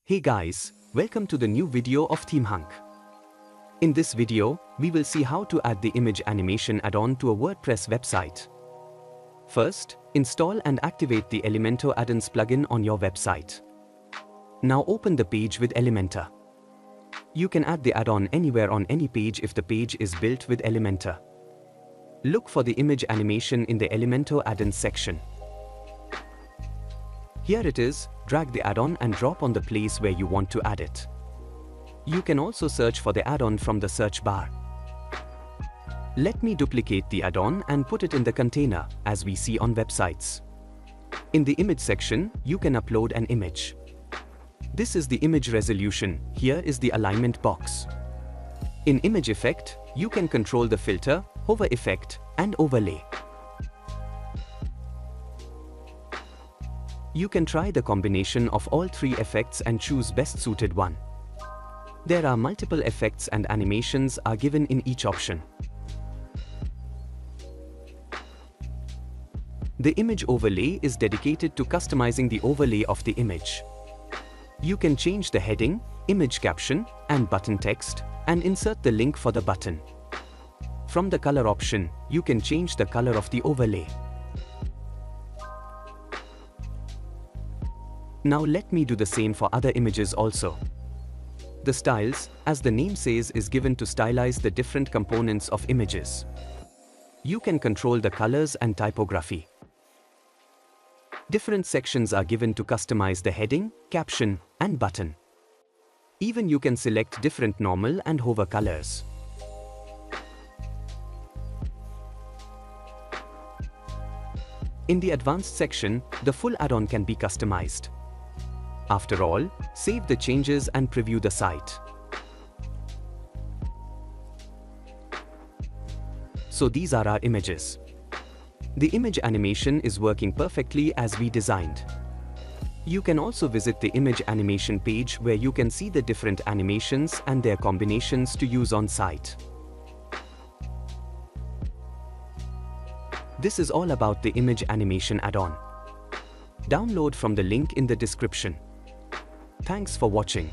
Hey guys, welcome to the new video of ThemeHunk. In this video, we will see how to add the image animation add-on to a WordPress website. First, install and activate the Elemento Addons plugin on your website. Now open the page with Elementor. You can add the add-on anywhere on any page if the page is built with Elementor. Look for the image animation in the Elemento Addons section. Here it is, drag the add-on and drop on the place where you want to add it. You can also search for the add-on from the search bar. Let me duplicate the add-on and put it in the container, as we see on websites. In the image section, you can upload an image. This is the image resolution, here is the alignment box. In image effect, you can control the filter, hover effect, and overlay. You can try the combination of all three effects and choose best suited one. There are multiple effects and animations are given in each option. The image overlay is dedicated to customizing the overlay of the image. You can change the heading, image caption, and button text, and insert the link for the button. From the color option, you can change the color of the overlay. Now let me do the same for other images also. The styles, as the name says, is given to stylize the different components of images. You can control the colors and typography. Different sections are given to customize the heading, caption, and button. Even you can select different normal and hover colors. In the advanced section, the full add-on can be customized. After all, save the changes and preview the site. So these are our images. The image animation is working perfectly as we designed. You can also visit the image animation page where you can see the different animations and their combinations to use on site. This is all about the image animation add-on. Download from the link in the description. Thanks for watching.